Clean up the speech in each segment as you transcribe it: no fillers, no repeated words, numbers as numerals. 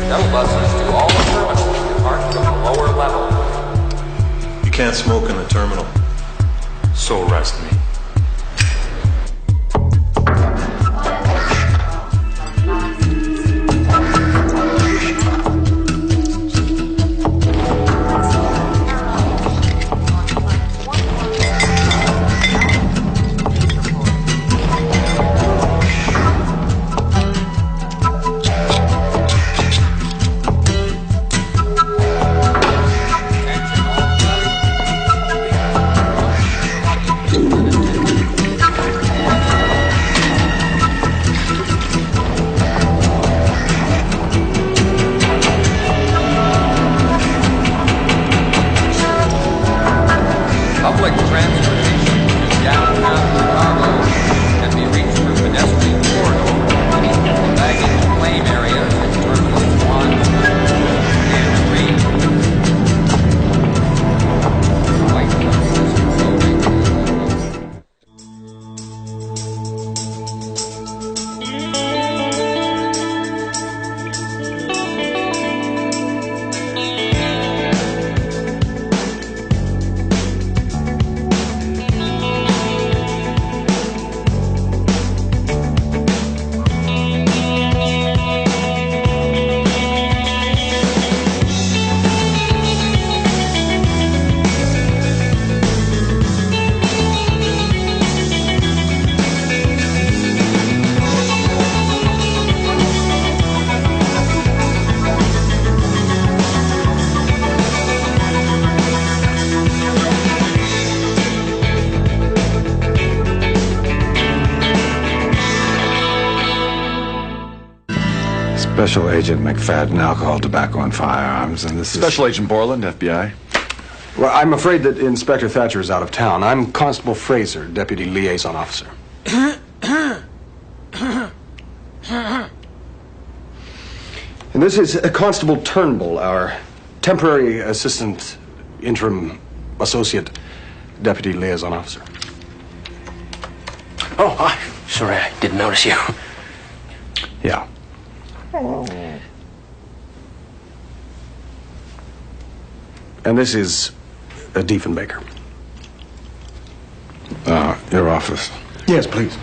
Shuttle buses to all the terminals depart from the lower level. You can't smoke in the terminal. So arrest me. Public transportation to downtown Chicago can be reached through pedestrian corridors, baggage claim areas in terminals 1 and 3. White buses loading. Special Agent McFadden, alcohol, tobacco, and firearms, and this is... Special Agent Borland, FBI. Well, I'm afraid that Inspector Thatcher is out of town. I'm Constable Fraser, Deputy Liaison Officer. And this is Constable Turnbull, our temporary assistant, interim associate Deputy Liaison Officer. Oh, hi. Sorry, I didn't notice you. Yeah. And this is Diefenbaker. Your office. Yes, please.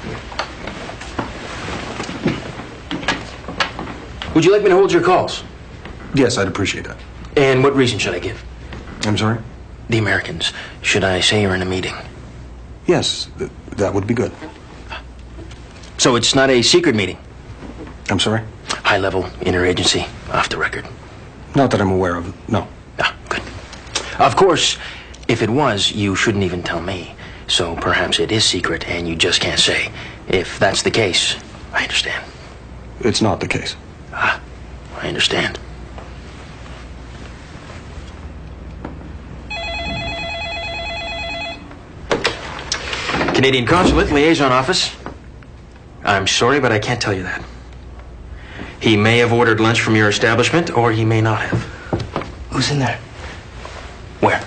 Would you like me to hold your calls? Yes, I'd appreciate that. And what reason should I give? I'm sorry? The Americans. Should I say you're in a meeting? Yes, that would be good. So it's not a secret meeting? I'm sorry? High level, interagency, off the record. Not that I'm aware of, no. Ah, good. Of course, if it was, you shouldn't even tell me. So perhaps it is secret and you just can't say. If that's the case, I understand. It's not the case. Ah, I understand. Canadian Consulate, Liaison Office. I'm sorry, but I can't tell you that. He may have ordered lunch from your establishment, or he may not have. Who's in there? Where?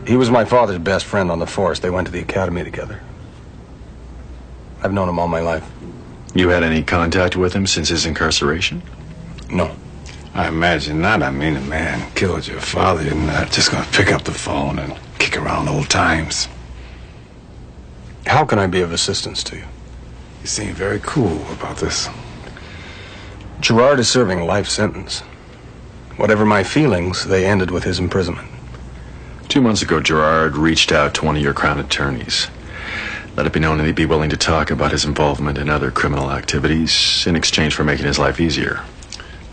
He was my father's best friend on the force. They went to the academy together. I've known him all my life. You had any contact with him since his incarceration? No. I imagine not. I mean, a man killed your father. You're not just going to pick up the phone and kick around old times. How can I be of assistance to you? You seem very cool about this. Gerard is serving a life sentence. Whatever my feelings, they ended with his imprisonment. 2 months ago, Gerard reached out to one of your Crown attorneys. Let it be known that he'd be willing to talk about his involvement in other criminal activities in exchange for making his life easier.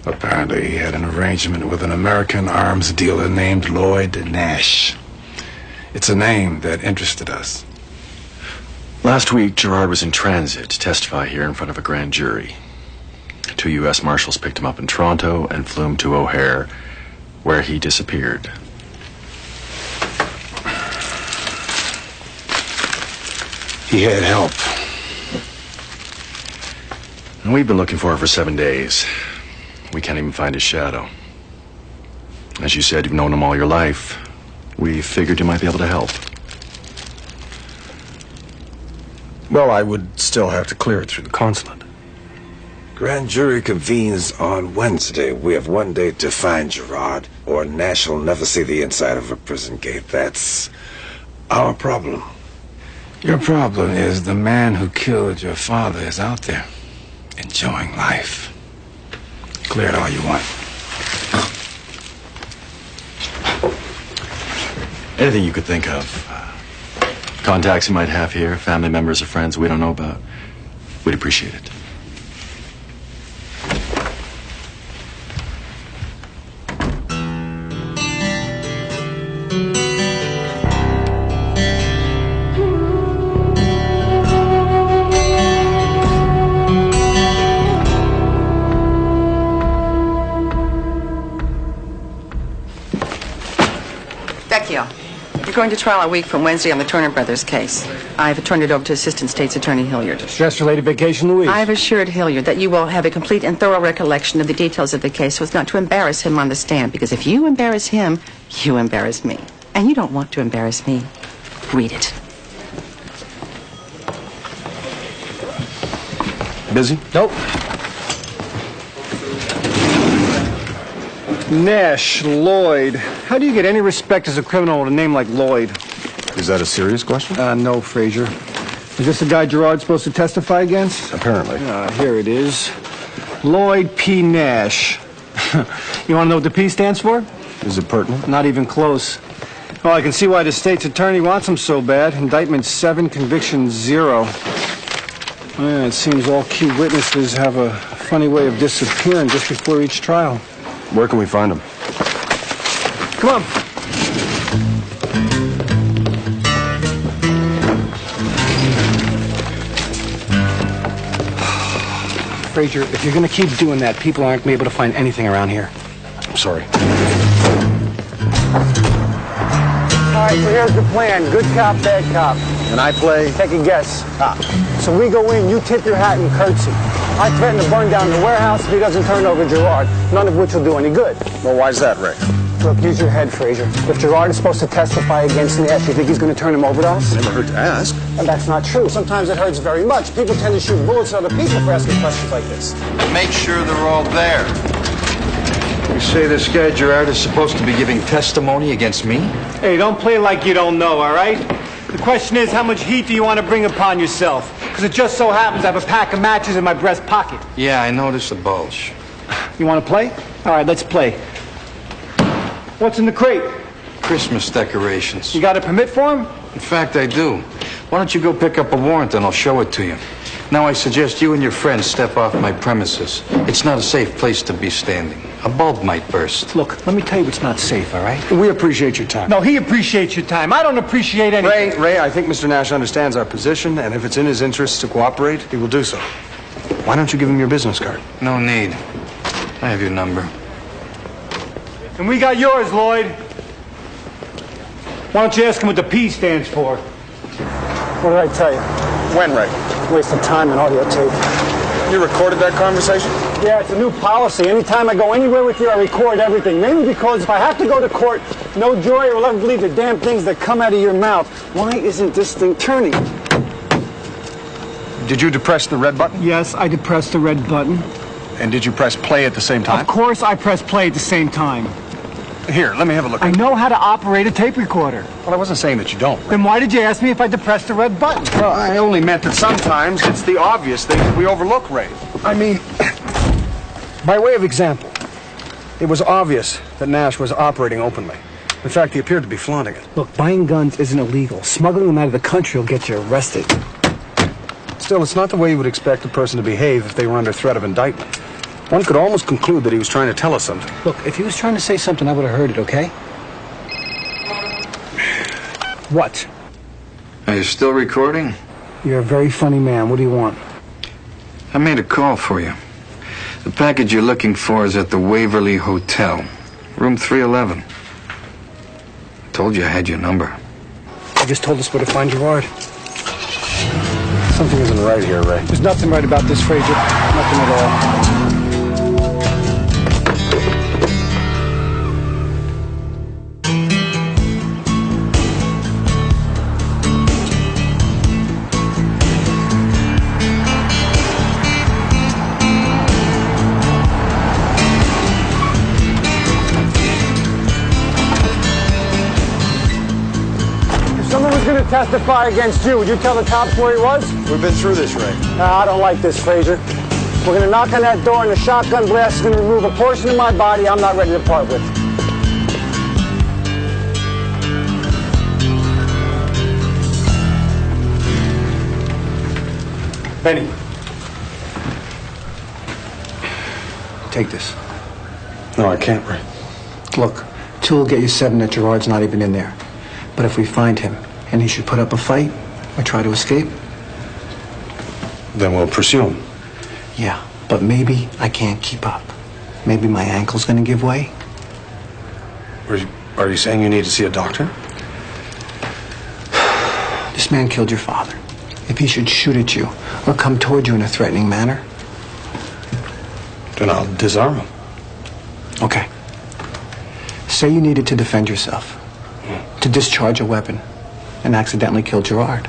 Apparently, he had an arrangement with an American arms dealer named Lloyd Nash. It's a name that interested us. Last week, Gerard was in transit to testify here in front of a grand jury. 2 U.S. Marshals picked him up in Toronto and flew him to O'Hare, where he disappeared. He had help. And we've been looking for him for 7 days. We can't even find his shadow. As you said, you've known him all your life. We figured you might be able to help. Well, I would still have to clear it through the consulate. Grand jury convenes on Wednesday. We have one day to find Gerard, or Nash will never see the inside of a prison gate. That's our problem. Your problem is the man who killed your father is out there, enjoying life. Clear it all you want. Anything you could think of. Contacts you might have here, family members or friends we don't know about. We'd appreciate it. Vecchio, you're going to trial a week from Wednesday on the Turner Brothers case. I've turned it over to Assistant State's Attorney Hilliard. Stress-related vacation, Louise? I've assured Hilliard that you will have a complete and thorough recollection of the details of the case so as not to embarrass him on the stand, because if you embarrass him, you embarrass me. And you don't want to embarrass me. Read it. Busy? Nope. Nash, Lloyd. How do you get any respect as a criminal with a name like Lloyd? Is that a serious question? No, Frazier. Is this the guy Gerard's supposed to testify against? Apparently. Here it is. Lloyd P. Nash. You want to know what the P stands for? Is it pertinent? Not even close. Well, I can see why the state's attorney wants him so bad. Indictment 7, conviction 0. Yeah, it seems all key witnesses have a funny way of disappearing just before each trial. Where can we find him? Come on. Frazier, if you're going to keep doing that, people aren't going to be able to find anything around here. I'm sorry. All right, so here's the plan. Good cop, bad cop. And I play? Take a guess. Ah. So we go in, you tip your hat and curtsy. I threaten to burn down the warehouse if he doesn't turn over Gerard, none of which will do any good. Well, why's that, Ray? Look, use your head, Frazier. If Gerard is supposed to testify against Nash, you think he's going to turn him over to us? Never hurt to ask. And that's not true. Sometimes it hurts very much. People tend to shoot bullets at other people for asking questions like this. Make sure they're all there. You say this guy Gerard is supposed to be giving testimony against me? Hey, don't play like you don't know, all right? The question is, how much heat do you want to bring upon yourself? Because it just so happens I have a pack of matches in my breast pocket. Yeah, I noticed the bulge. You want to play? All right, let's play. What's in the crate? Christmas decorations. You got a permit for him? In fact, I do. Why don't you go pick up a warrant and I'll show it to you. Now I suggest you and your friends step off my premises. It's not a safe place to be standing. A bulb might burst. Look, let me tell you what's not safe, all right? We appreciate your time. No, he appreciates your time. I don't appreciate anything. Ray, I think Mr. Nash understands our position, and if it's in his interest to cooperate, he will do so. Why don't you give him your business card? No need. I have your number. And we got yours, Lloyd. Why don't you ask him what the P stands for? What did I tell you? When, Ray? Waste of time and audio tape. You recorded that conversation? Yeah, it's a new policy. Anytime I go anywhere with you, I record everything. Mainly because if I have to go to court, no juror will ever believe the damn things that come out of your mouth. Why isn't this thing turning? Did you depress the red button? Yes, I depressed the red button. And did you press play at the same time? Of course I press play at the same time. Here, let me have a look. I know how to operate a tape recorder. Well, I wasn't saying that you don't. Then why did you ask me if I depressed the red button? Well, I only meant that sometimes it's the obvious things that we overlook, Ray. I mean, by way of example, it was obvious that Nash was operating openly. In fact, he appeared to be flaunting it. Look, buying guns isn't illegal. Smuggling them out of the country will get you arrested. Still, it's not the way you would expect a person to behave if they were under threat of indictment. One could almost conclude that he was trying to tell us something. Look, if he was trying to say something, I would have heard it, okay? What? Are you still recording? You're a very funny man. What do you want? I made a call for you. The package you're looking for is at the Waverly Hotel, room 311. I told you I had your number. You just told us where to find Gerard. Something isn't right here, Ray. There's nothing right about this, Frazier. Nothing at all. testify against you. Would you tell the cops where he was? We've been through this, Ray. I don't like this, Frazier. We're going to knock on that door and the shotgun blast is going to remove a portion of my body I'm not ready to part with. Benny. Take this. No, I can't, Ray. Look, 2 will get you 7 that Gerard's not even in there. But if we find him and he should put up a fight or try to escape, Then we'll pursue him. yeah, but maybe I can't keep up. Maybe my ankle's going to give way. Are you saying you need to see a doctor? This man killed your father. If he should shoot at you or come toward you in a threatening manner, Then I'll disarm him. okay. Say you needed to defend yourself, to discharge a weapon, and accidentally kill Gerard.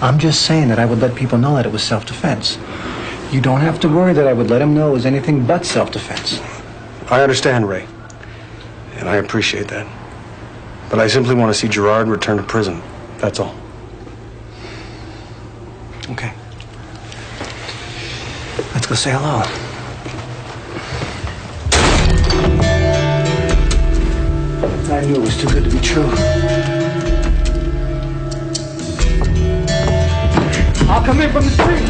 I'm just saying that I would let people know that it was self-defense. You don't have to worry that I would let him know it was anything but self-defense. I understand, Ray. And I appreciate that. But I simply want to see Gerard return to prison. That's all. Okay. Let's go say hello. I knew it was too good to be true. I'll come in from the street.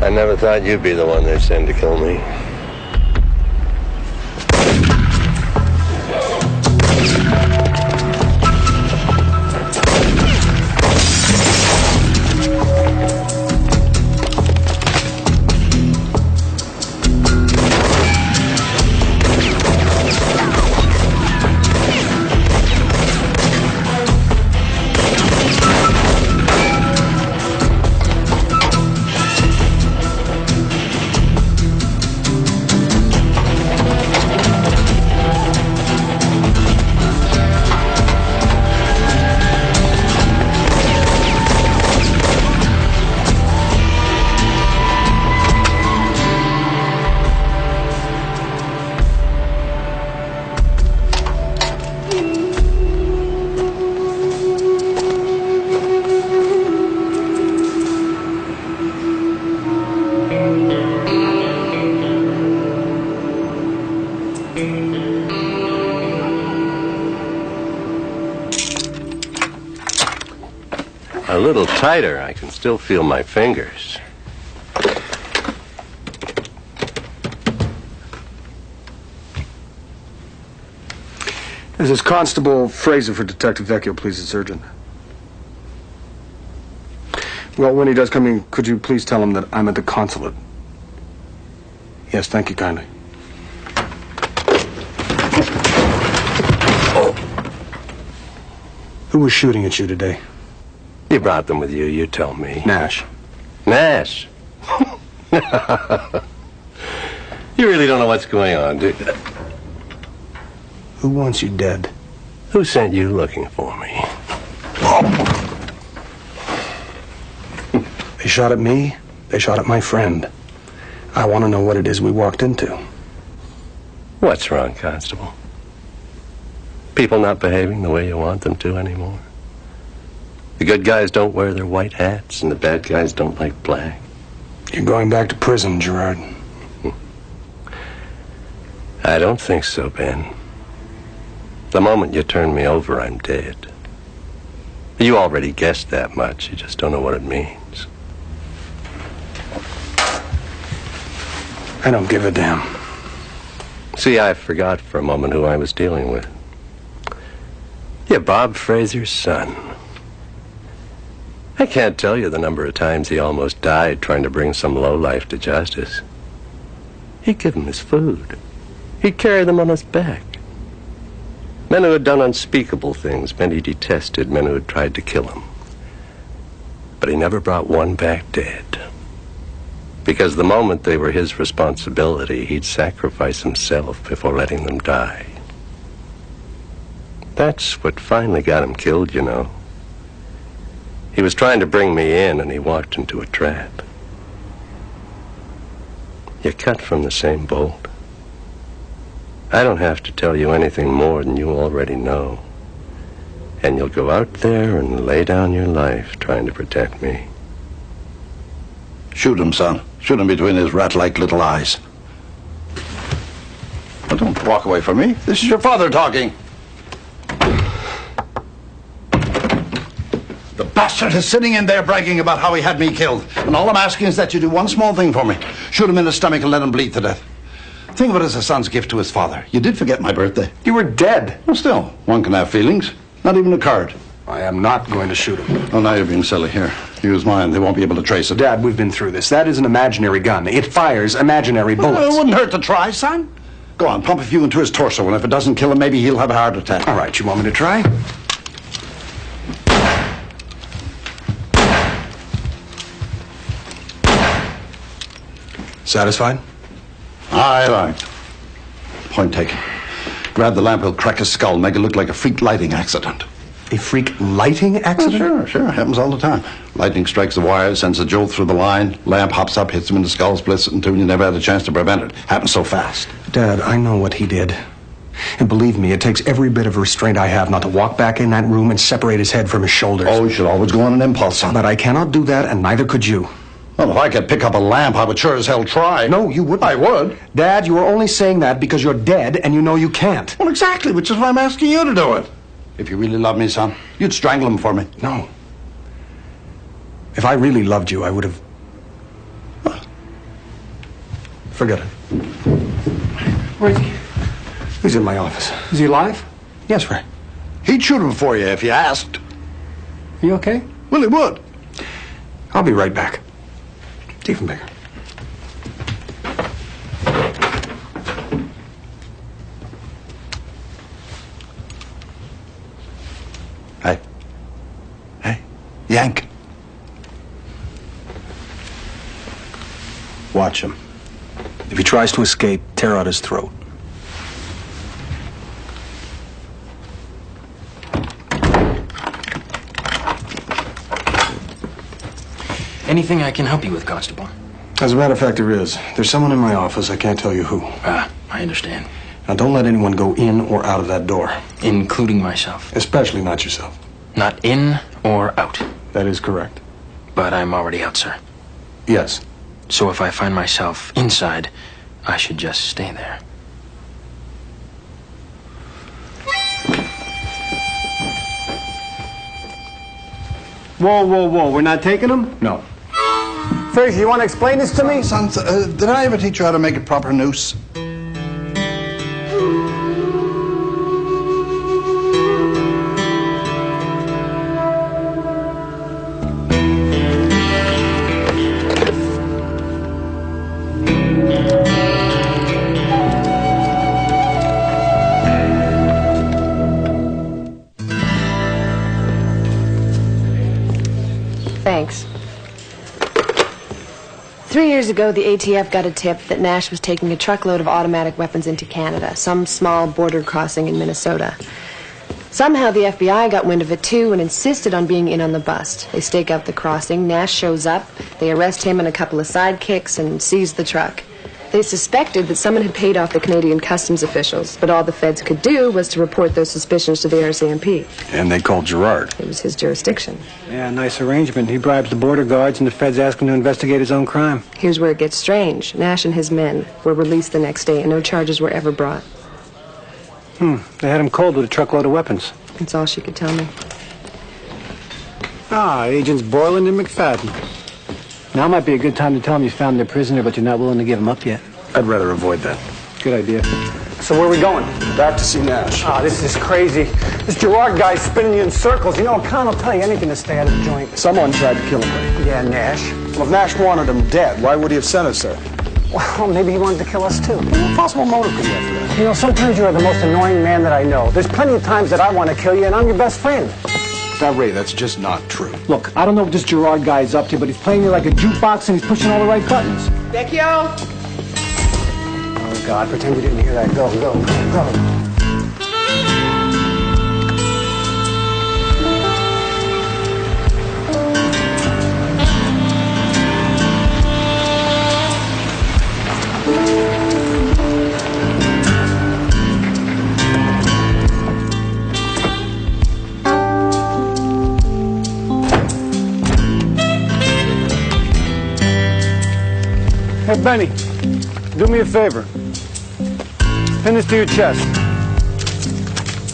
I never thought you'd be the one they'd send to kill me. A little tighter. I can still feel my fingers. This is Constable Fraser for Detective Vecchio. Please, it's urgent. Well, when he does come in, could you please tell him that I'm at the consulate? Yes, thank you kindly. Who was shooting at you today? You brought them with you, you tell me. Nash. Nash? You really don't know what's going on, do you? Who wants you dead? Who sent you looking for me? They shot at me. They shot at my friend. I want to know what it is we walked into. What's wrong, Constable? People not behaving the way you want them to anymore? The good guys don't wear their white hats, and the bad guys don't like black. You're going back to prison, Gerard. I don't think so, Ben. The moment you turn me over, I'm dead. You already guessed that much. You just don't know what it means. I don't give a damn. See, I forgot for a moment who I was dealing with. You're Bob Fraser's son. I can't tell you the number of times he almost died trying to bring some lowlife to justice. He'd give them his food. He'd carry them on his back. Men who had done unspeakable things, men he detested, men who had tried to kill him. But he never brought one back dead. Because the moment they were his responsibility, he'd sacrifice himself before letting them die. That's what finally got him killed, you know. He was trying to bring me in, and he walked into a trap. You're cut from the same bolt. I don't have to tell you anything more than you already know. And you'll go out there and lay down your life trying to protect me. Shoot him, son. Shoot him between his rat-like little eyes. Well, don't walk away from me. This is your father talking. The bastard is sitting in there bragging about how he had me killed. And all I'm asking is that you do one small thing for me. Shoot him in the stomach and let him bleed to death. Think of it as a son's gift to his father. You did forget my birthday. You were dead. Well, still, one can have feelings. Not even a card. I am not going to shoot him. Oh, now you're being silly. Here, use mine. They won't be able to trace it. Dad, we've been through this. That is an imaginary gun. It fires imaginary bullets. Well, it wouldn't hurt to try, son. Go on, pump a few into his torso, and if it doesn't kill him, maybe he'll have a heart attack. All right, you want me to try? Satisfied? Aye, aye. Point taken. Grab the lamp, he'll crack his skull, make it look like a freak lighting accident. A freak lighting accident? Oh, sure. Happens all the time. Lightning strikes the wire, sends a jolt through the line, lamp hops up, hits him in the skull, splits it in two, and you never had a chance to prevent it. Happens so fast. Dad, I know what he did. And believe me, it takes every bit of restraint I have not to walk back in that room and separate his head from his shoulders. Oh, you should always go on an impulse, son. But I cannot do that, and neither could you. Well, if I could pick up a lamp, I would sure as hell try. No, you wouldn't. I would. Dad, you are only saying that because you're dead and you know you can't. Well, exactly, which is why I'm asking you to do it. If you really love me, son, you'd strangle him for me. No. If I really loved you, I would have... Forget it. Where is he? He's in my office. Is he alive? Yes, Ray. He'd shoot him for you if you asked. Are you okay? Well, he would. I'll be right back. Even bigger. Hey, yank. Watch him. If he tries to escape, tear out his throat. Anything I can help you with, Constable? As a matter of fact, there is. There's someone in my office. I can't tell you who. I understand. Now, don't let anyone go in or out of that door. Including myself. Especially not yourself. Not in or out. That is correct. But I'm already out, sir. Yes. So if I find myself inside, I should just stay there. Whoa. We're not taking him? No. Fraser, you want to explain this to me? Son, did I ever teach you how to make a proper noose? Thanks. 3 years ago, the ATF got a tip that Nash was taking a truckload of automatic weapons into Canada, some small border crossing in Minnesota. Somehow the FBI got wind of it too and insisted on being in on the bust. They stake out the crossing, Nash shows up, they arrest him and a couple of sidekicks and seize the truck. They suspected that someone had paid off the Canadian customs officials, but all the feds could do was to report those suspicions to the RCMP. And they called Gerard. It was his jurisdiction. Yeah, nice arrangement. He bribes the border guards and the feds ask him to investigate his own crime. Here's where it gets strange. Nash and his men were released the next day and no charges were ever brought. They had him cold with a truckload of weapons. That's all she could tell me. Agents Borland and McFadden. Now might be a good time to tell them you found their prisoner, but you're not willing to give him up yet. I'd rather avoid that. Good idea. So where are we going? Back to see Nash. This is crazy. This Gerard guy's spinning you in circles. You know, Con will tell you anything to stay out of the joint. Someone tried to kill him. Yeah, Nash. Well, if Nash wanted him dead, why would he have sent us there? Well, maybe he wanted to kill us too. What possible motive could he have for that? You know, sometimes you are the most annoying man that I know. There's plenty of times that I want to kill you, and I'm your best friend. Now, Ray, that's just not true. Look, I don't know what this Gerard guy is up to, but he's playing me like a jukebox, and he's pushing all the right buttons. Vecchio! Oh, God, pretend you didn't hear that. Go, go, go. Hey, Benny, do me a favor. Pin this to your chest.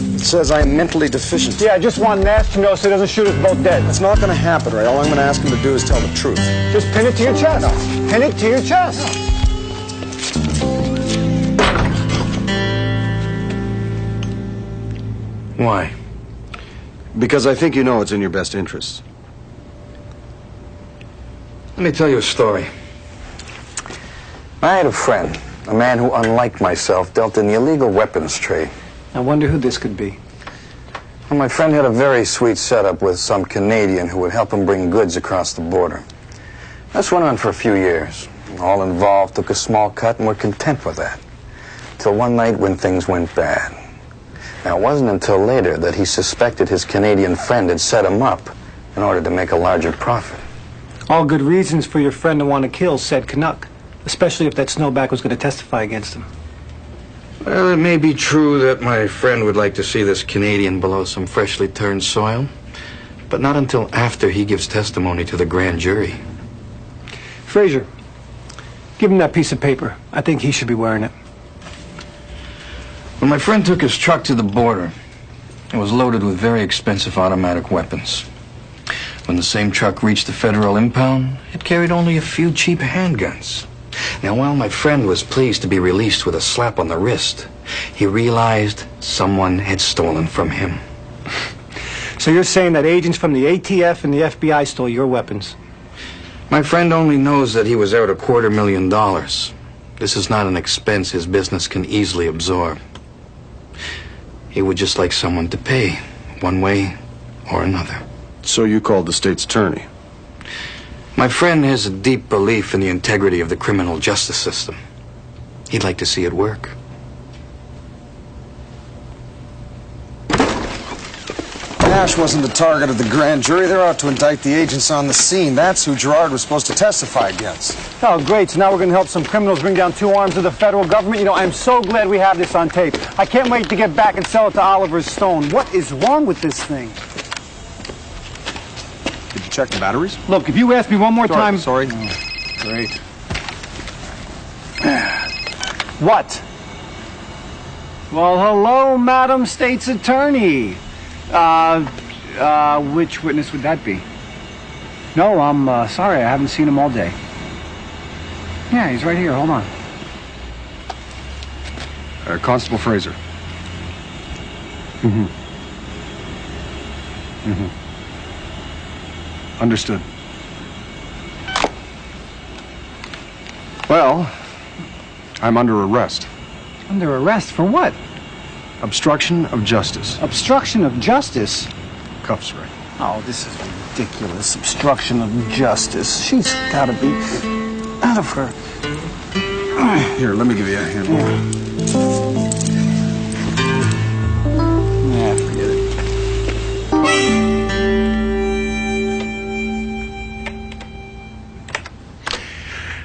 It says I am mentally deficient. Yeah, I just want Nash to know so he doesn't shoot us both dead. That's not going to happen, Ray. All I'm going to ask him to do is tell the truth. Just pin it to your chest. Pin it to your chest. Why? Because I think you know it's in your best interests. Let me tell you a story. I had a friend, a man who, unlike myself, dealt in the illegal weapons trade. I wonder who this could be. Well, my friend had a very sweet setup with some Canadian who would help him bring goods across the border. This went on for a few years. All involved took a small cut and were content with that. Till one night when things went bad. Now, it wasn't until later that he suspected his Canadian friend had set him up in order to make a larger profit. All good reasons for your friend to want to kill said Canuck, especially if that snowback was going to testify against him. Well, it may be true that my friend would like to see this Canadian below some freshly turned soil, but not until after he gives testimony to the grand jury. Frazier, give him that piece of paper. I think he should be wearing it. When my friend took his truck to the border, it was loaded with very expensive automatic weapons. When the same truck reached the federal impound, it carried only a few cheap handguns. Now, while my friend was pleased to be released with a slap on the wrist, he realized someone had stolen from him. So you're saying that agents from the ATF and the FBI stole your weapons? My friend only knows that he was out $250,000. This is not an expense his business can easily absorb. He would just like someone to pay, one way or another. So you called the state's attorney? My friend has a deep belief in the integrity of the criminal justice system. He'd like to see it work. Nash wasn't the target of the grand jury. They're out to indict the agents on the scene. That's who Gerard was supposed to testify against. Oh, great. So now we're going to help some criminals bring down two arms of the federal government. You know, I'm so glad we have this on tape. I can't wait to get back and sell it to Oliver Stone. What is wrong with this thing? Did you check the batteries? Look, if you ask me one more time... Sorry. Great. What? Well, hello, Madam State's Attorney. Which witness would that be? No, I'm sorry, I haven't seen him all day. Yeah, he's right here, hold on. Constable Fraser. Understood. Well, I'm under arrest. Under arrest for what? Obstruction of justice. Obstruction of justice? Cuffs, Ray. Oh, this is ridiculous. Obstruction of justice. She's gotta be out of her. Here, let me give you a hand. Yeah, forget it.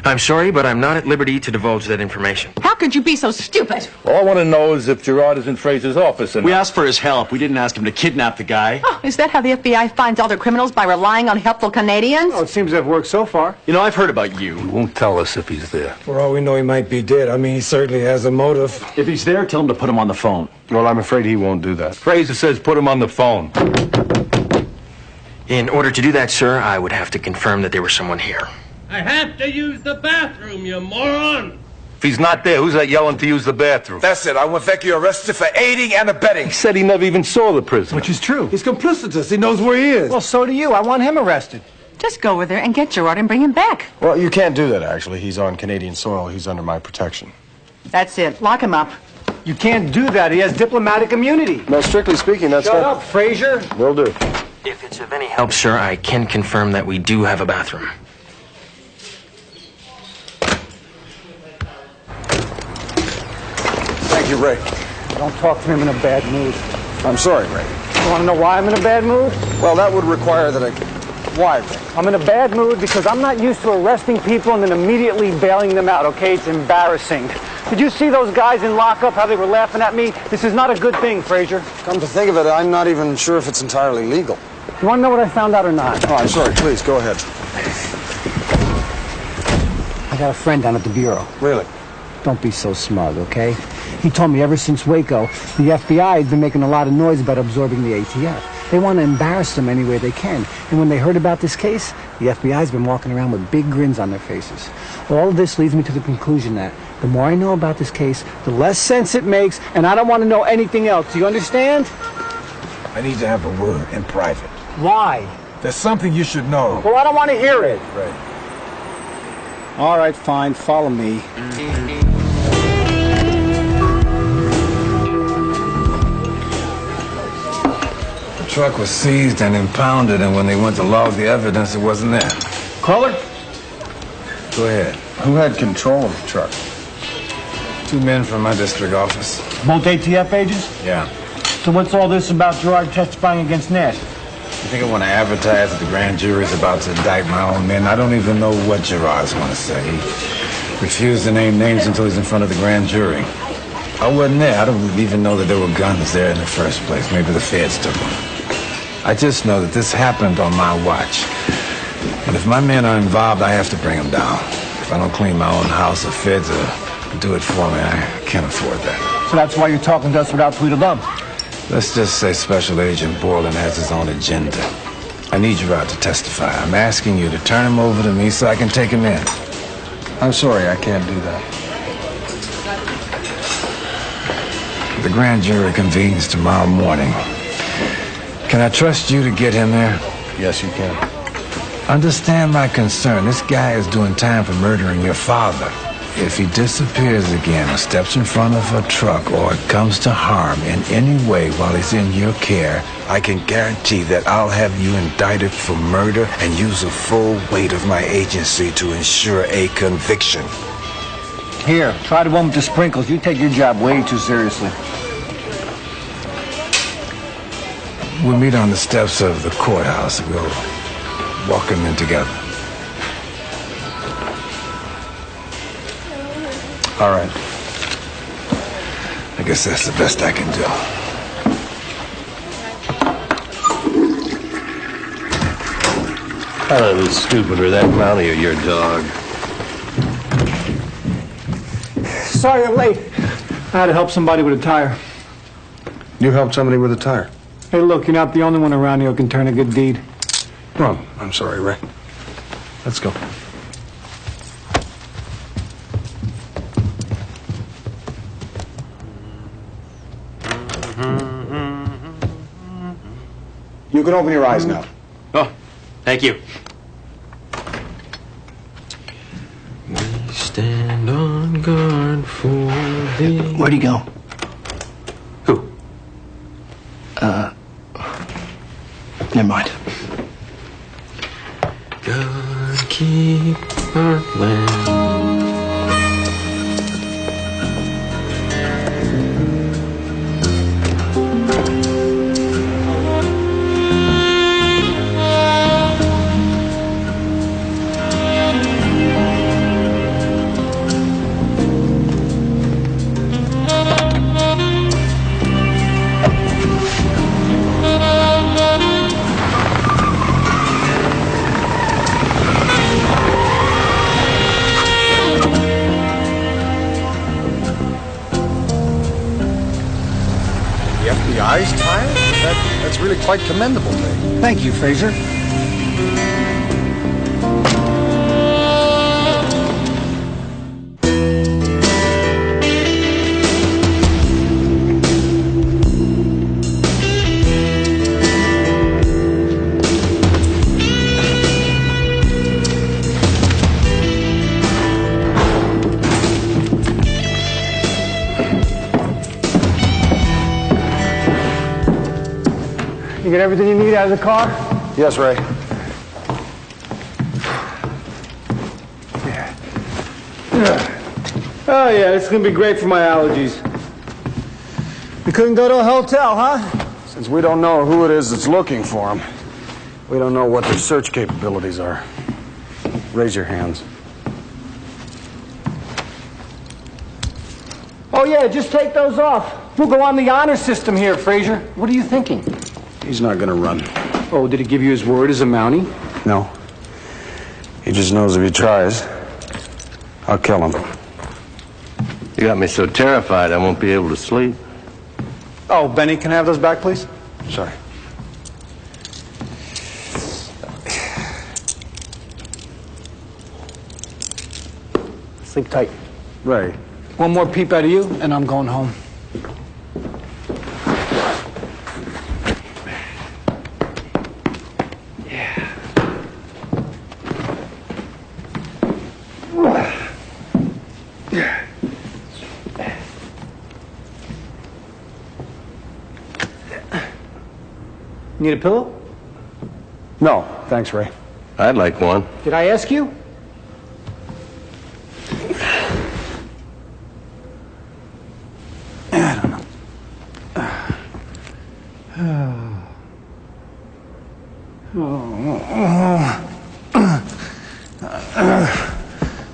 I'm sorry, but I'm not at liberty to divulge that information. How could you be so stupid? All I want to know is if Gerard is in Fraser's office. We asked for his help. We didn't ask him to kidnap the guy. Oh, is that how the FBI finds all their criminals, by relying on helpful Canadians? Oh, it seems to have worked so far. You know, I've heard about you. He won't tell us if he's there. For all we know, he might be dead. I mean, he certainly has a motive. If he's there, tell him to put him on the phone. Well, I'm afraid he won't do that. Fraser says put him on the phone. In order to do that, sir, I would have to confirm that there was someone here. I have to use the bathroom, you moron! If he's not there, who's that yelling to use the bathroom? That's it. I want Vecchio arrested for aiding and abetting. He said he never even saw the prisoner. Which is true. He's complicitous. He knows where he is. Well, so do you. I want him arrested. Just go over there and get Gerard and bring him back. Well, you can't do that, actually. He's on Canadian soil. He's under my protection. That's it. Lock him up. You can't do that. He has diplomatic immunity. No, strictly speaking, that's Shut up, Frazier. Will do. If it's of any help, sir, I can confirm that we do have a bathroom. Thank you, Ray. Don't talk to him in a bad mood. I'm sorry, Ray. You want to know why I'm in a bad mood? Well, that would require that I... Why, Ray? I'm in a bad mood because I'm not used to arresting people and then immediately bailing them out, okay? It's embarrassing. Did you see those guys in lockup, how they were laughing at me? This is not a good thing, Frazier. Come to think of it, I'm not even sure if it's entirely legal. You want to know what I found out or not? Oh, I'm sorry. Please, go ahead. I got a friend down at the Bureau. Really? Don't be so smug, okay? He told me ever since Waco, the FBI has been making a lot of noise about absorbing the ATF. They want to embarrass them any way they can. And when they heard about this case, the FBI's been walking around with big grins on their faces. All of this leads me to the conclusion that the more I know about this case, the less sense it makes, and I don't want to know anything else. Do you understand? I need to have a word in private. Why? There's something you should know. Well, I don't want to hear it. Right. All right, fine. Follow me. The truck was seized and impounded, and when they went to log the evidence, it wasn't there. Caller? Go ahead. Who had control of the truck? 2 men from my district office. Both ATF agents? Yeah. So what's all this about Gerard testifying against Nash? You think I want to advertise that the grand jury's about to indict my own men? I don't even know what Gerard's going to say. He refused to name names until he's in front of the grand jury. I wasn't there. I don't even know that there were guns there in the first place. Maybe the feds took them. I just know that this happened on my watch. And if my men are involved, I have to bring them down. If I don't clean my own house, the feds will do it for me. I can't afford that. So that's why you're talking to us without Tweedledum. Let's just say Special Agent Borland has his own agenda. I need you out to testify. I'm asking you to turn him over to me so I can take him in. I'm sorry, I can't do that. The grand jury convenes tomorrow morning. Can I trust you to get him there? Yes, you can. Understand my concern. This guy is doing time for murdering your father. If he disappears again or steps in front of a truck or comes to harm in any way while he's in your care, I can guarantee that I'll have you indicted for murder and use the full weight of my agency to ensure a conviction. Here, try the one with the sprinkles. You take your job way too seriously. We'll meet on the steps of the courthouse. We'll walk him in together. All right. I guess that's the best I can do. I don't know, stupider, that Mountie or your dog. Sorry I'm late. I had to help somebody with a tire. You helped somebody with a tire? Hey, look, you're not the only one around here who can turn a good deed. Oh, I'm sorry, Ray. Let's go. You can open your eyes now. Oh, thank you. We stand on guard for thee. Where'd he go? Who? Never mind. God keep our land. The FBI's tire? That's really quite commendable, Ray. Thank you, Frazier. You get everything you need out of the car? Yes, Ray. Oh, yeah, this is going to be great for my allergies. We couldn't go to a hotel, huh? Since we don't know who it is that's looking for him, we don't know what their search capabilities are. Raise your hands. Oh, yeah, just take those off. We'll go on the honor system here, Frazier. What are you thinking? He's not gonna run. Oh, did he give you his word as a Mountie? No. He just knows if he tries, I'll kill him. You got me so terrified I won't be able to sleep. Oh, Benny, can I have those back, please? Sorry. Sleep tight. Ray. One more peep out of you, and I'm going home. Need a pillow? No, thanks, Ray. I'd like one. Did I ask you? I don't know.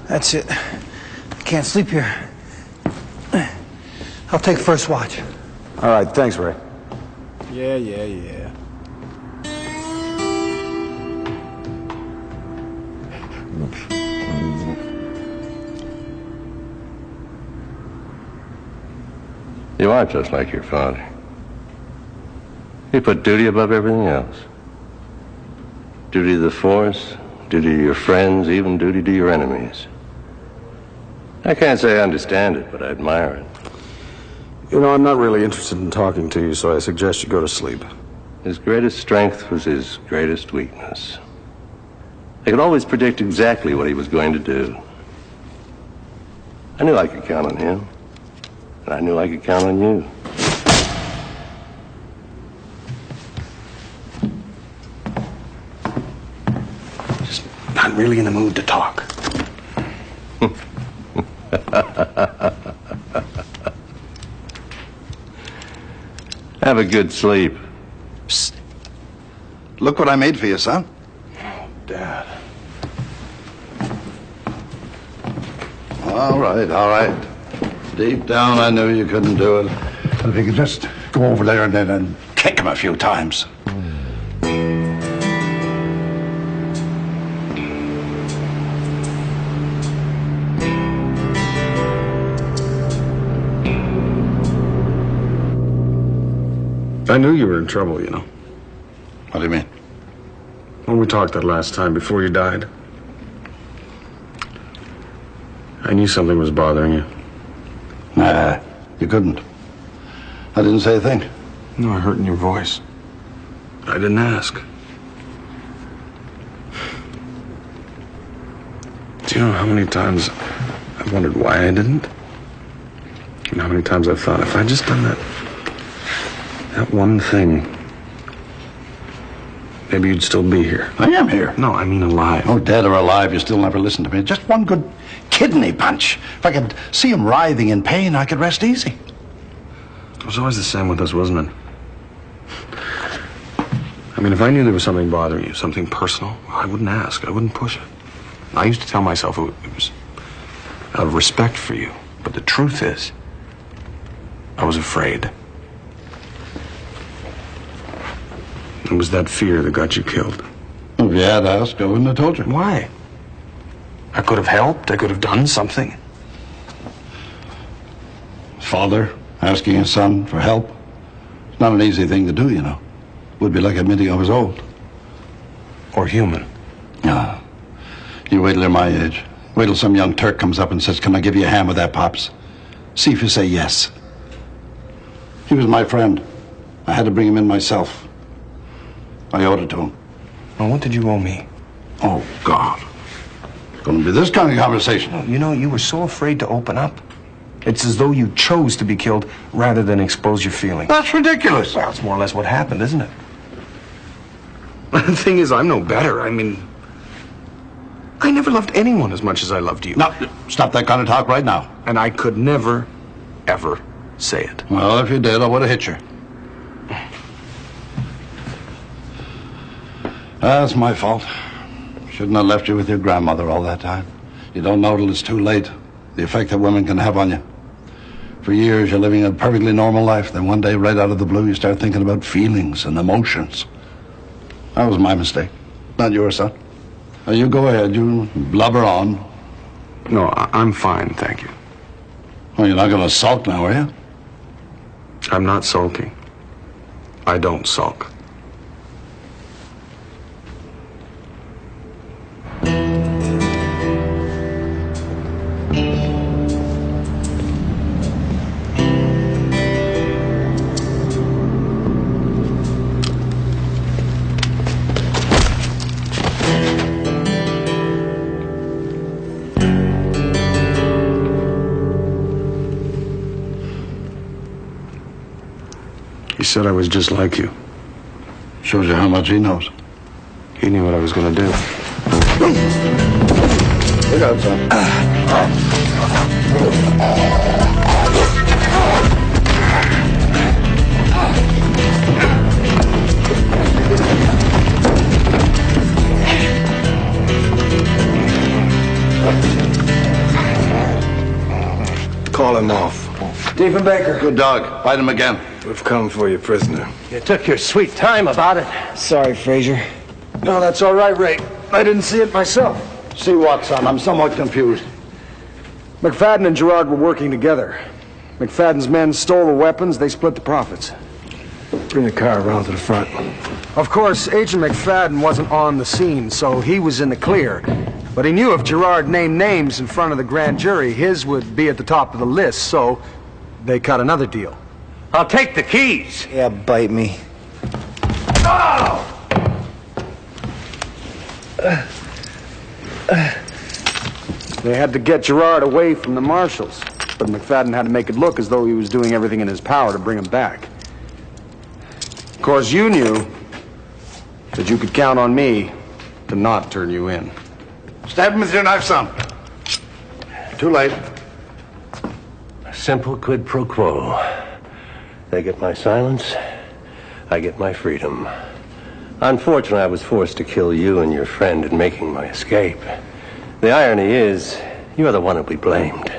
That's it. I can't sleep here. I'll take first watch. All right, thanks, Ray. Yeah. You are just like your father. You put duty above everything else. Duty to the force, duty to your friends, even duty to your enemies. I can't say I understand it, but I admire it. You know, I'm not really interested in talking to you, so I suggest you go to sleep. His greatest strength was his greatest weakness. I could always predict exactly what he was going to do. I knew I could count on him. And I knew I could count on you. Just not really in the mood to talk. Have a good sleep. Psst. Look what I made for you, son. Dad. All right. Deep down, I knew you couldn't do it. But if you could just go over there and kick him a few times. I knew you were in trouble, you know. What do you mean? When we talked that last time before you died, I knew something was bothering you. Nah, you couldn't. I didn't say a thing. No, I heard in your voice. I didn't ask. Do you know how many times I've wondered why I didn't? You know how many times I've thought, if I'd just done that one thing, maybe you'd still be here. I am here. No, I mean alive. Oh, dead or alive, you still never listen to me. Just one good kidney punch. If I could see him writhing in pain, I could rest easy. It was always the same with us, wasn't it? I mean, if I knew there was something bothering you, something personal, I wouldn't ask. I wouldn't push it. I used to tell myself it was out of respect for you. But the truth is, I was afraid. It was that fear that got you killed. If you had asked, I wouldn't have told you. Why? I could have helped. I could have done something. Father asking his son for help. It's not an easy thing to do, you know. Would be like admitting I was old. Or human. No. You wait till you're my age. Wait till some young Turk comes up and says, "Can I give you a hand with that, Pops?" See if you say yes. He was my friend. I had to bring him in myself. I owed it to him. Well, what did you owe me? Oh, God. It's going to be this kind of conversation. You know, you were so afraid to open up. It's as though you chose to be killed rather than expose your feelings. That's ridiculous. Well, it's more or less what happened, isn't it? The thing is, I'm no better. I mean, I never loved anyone as much as I loved you. Now, stop that kind of talk right now. And I could never, ever say it. Well, if you did, I would have hit you. That's my fault. Shouldn't have left you with your grandmother all that time. You don't know till it's too late, the effect that women can have on you. For years, you're living a perfectly normal life. Then one day, right out of the blue, you start thinking about feelings and emotions. That was my mistake, not yours, son. Now, you go ahead. You blubber on. No, I'm fine, thank you. Well, you're not going to sulk now, are you? I'm not sulking. I don't sulk. He said I was just like you. Shows you how much he knows. He knew what I was going to do. Look out, son. Call him off. Diefenbaker. Good dog. Bite him again. We've come for you, prisoner. You took your sweet time about it. Sorry, Frazier. No, that's all right, Ray. I didn't see it myself. See what, son? I'm somewhat confused. McFadden and Gerard were working together. McFadden's men stole the weapons, they split the profits. Bring the car around to the front. Of course, Agent McFadden wasn't on the scene, so he was in the clear. But he knew if Gerard named names in front of the grand jury, his would be at the top of the list, so they cut another deal. I'll take the keys. Yeah, bite me. They had to get Gerard away from the marshals, but McFadden had to make it look as though he was doing everything in his power to bring him back. Of course, you knew that you could count on me to not turn you in. Stab him with your knife, son. Too late. A simple quid pro quo. They get my silence, I get my freedom. Unfortunately, I was forced to kill you and your friend in making my escape. The irony is, you're the one who'll be blamed.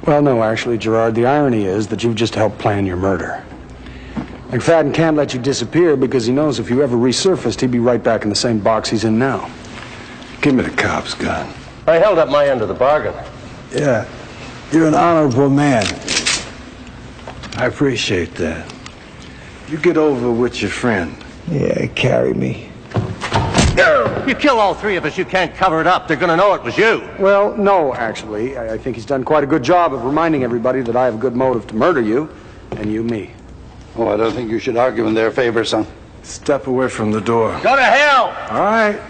Well, no, actually, Gerard, the irony is that you've just helped plan your murder. McFadden can't let you disappear because he knows if you ever resurfaced, he'd be right back in the same box he's in now. Give me the cop's gun. I held up my end of the bargain. Yeah, you're an honorable man. I appreciate that. You get over with your friend. Yeah, carry me. You kill all three of us, you can't cover it up. They're gonna know it was you. Well, no, actually. I think he's done quite a good job of reminding everybody that I have a good motive to murder you, and you me. Oh, I don't think you should argue in their favor, son. Step away from the door. Go to hell! All right.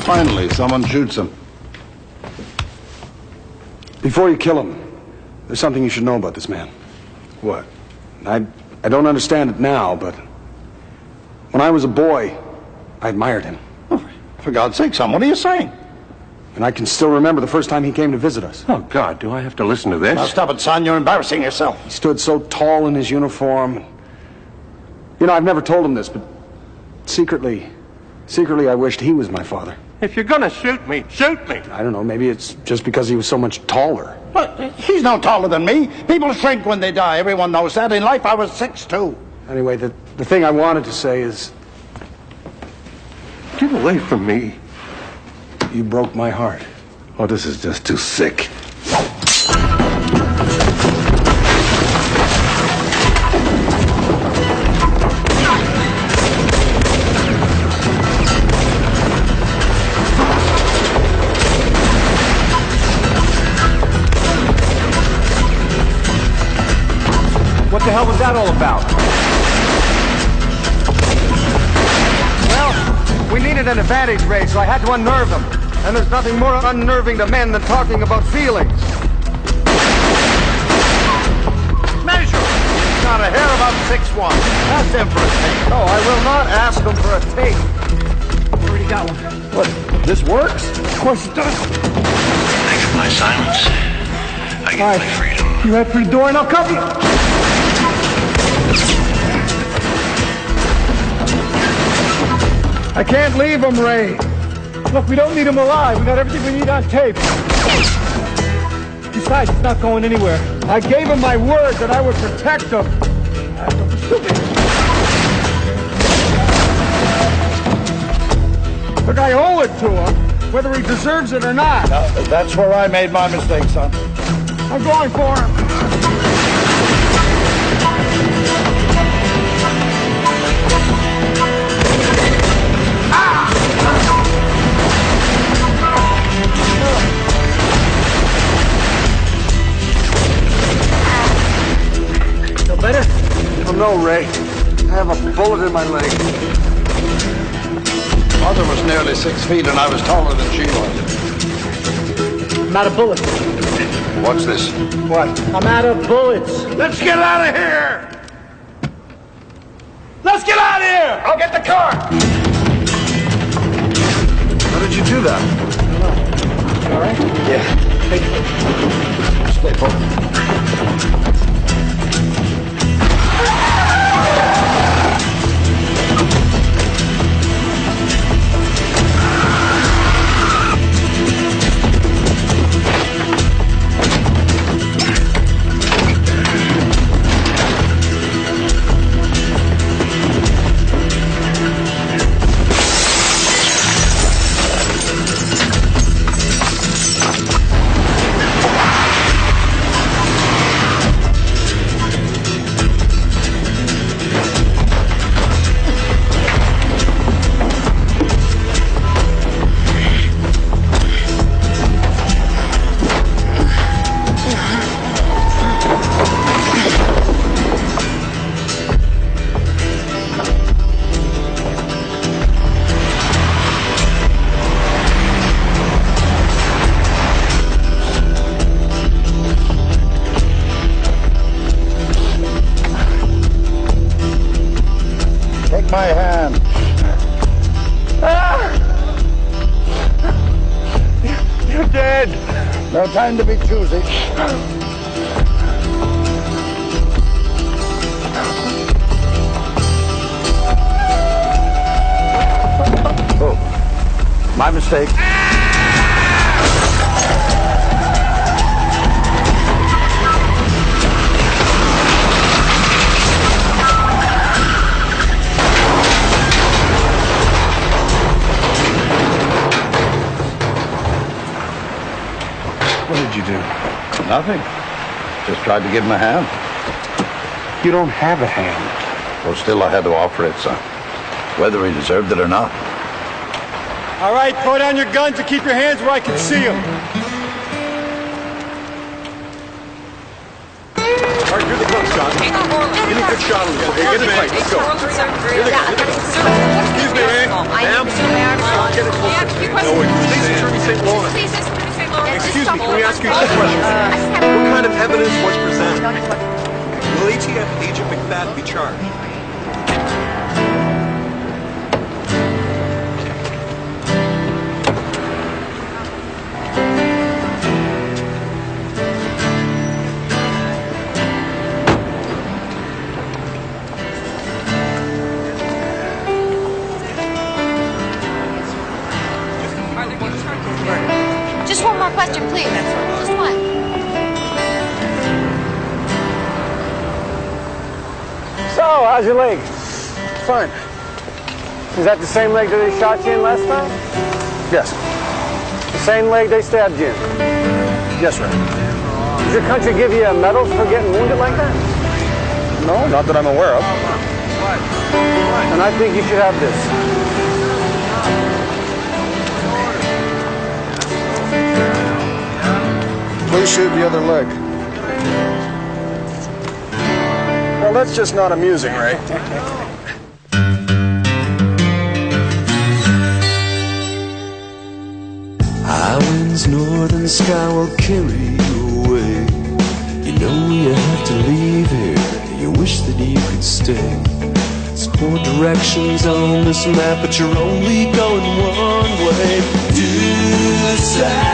Finally, someone shoots him. Before you kill him, there's something you should know about this man. What? I don't understand it now, but when I was a boy, I admired him. Oh, for God's sake, son, what are you saying? And I can still remember the first time he came to visit us. Oh, God, do I have to listen to this? Now stop it, son. You're embarrassing yourself. He stood so tall in his uniform. You know, I've never told him this, but secretly, I wished he was my father. If you're gonna shoot me, shoot me! I don't know, maybe it's just because he was so much taller. But he's no taller than me. People shrink when they die. Everyone knows that. In life, I was 6'2". Anyway, the thing I wanted to say is, Get away from me. you broke my heart. Oh, this is just too sick. What the hell was that all about? Well, we needed an advantage, Ray, so I had to unnerve them. And there's nothing more unnerving to men than talking about feelings. Measure! Not a hair of a about 6-1. Ask them for a tape. No, I will not ask them for a tape. Already got one. What? This works? Of course it does. I get my silence. I get my freedom. You head for the door and I'll cover you. I can't leave him, Ray. Look, we don't need him alive. We got everything we need on tape. Besides, he's not going anywhere. I gave him my word that I would protect him. Look, I owe it to him, whether he deserves it or not. That's where I made my mistake, son. I'm going for him. Feel better? Oh, no, Ray. I have a bullet in my leg. Mother was nearly 6 feet, and I was taller than she was. I'm out of bullets. What's this? What? I'm out of bullets. Let's get out of here! Let's get out of here! I'll get the car! How did you do that? You all right? Yeah. Stay focused. My hand. You're dead. No time to be choosy. Oh, my mistake. What did you do? Nothing. Just tried to give him a hand. You don't have a hand. Well, still I had to offer it, son. Whether he deserved it or not. All right, throw down your guns and keep your hands where I can see them. All right, do the front shot. Give me a good shot on this. Okay, get in fight. Let's go. Here they go. Excuse me, Ray. Ma'am. Get it closer. No, wait. State's Attorney St. Lawrence. Excuse me, can we ask you a question? What kind of evidence was presented? Will ATF Agent McFadden be charged? Just one more question, please. Just one. So, how's your leg? Fine. Is that the same leg that they shot you in last time? Yes. The same leg they stabbed you in? Yes, sir. Does your country give you a medal for getting wounded like that? No, not that I'm aware of. And I think you should have this. Please shoot the other leg. Well, that's just not amusing, Ray. Island's northern sky will carry you away. You know you have to leave here. you wish that you could stay. There's 4 directions on this map, but you're only going one way. To the side.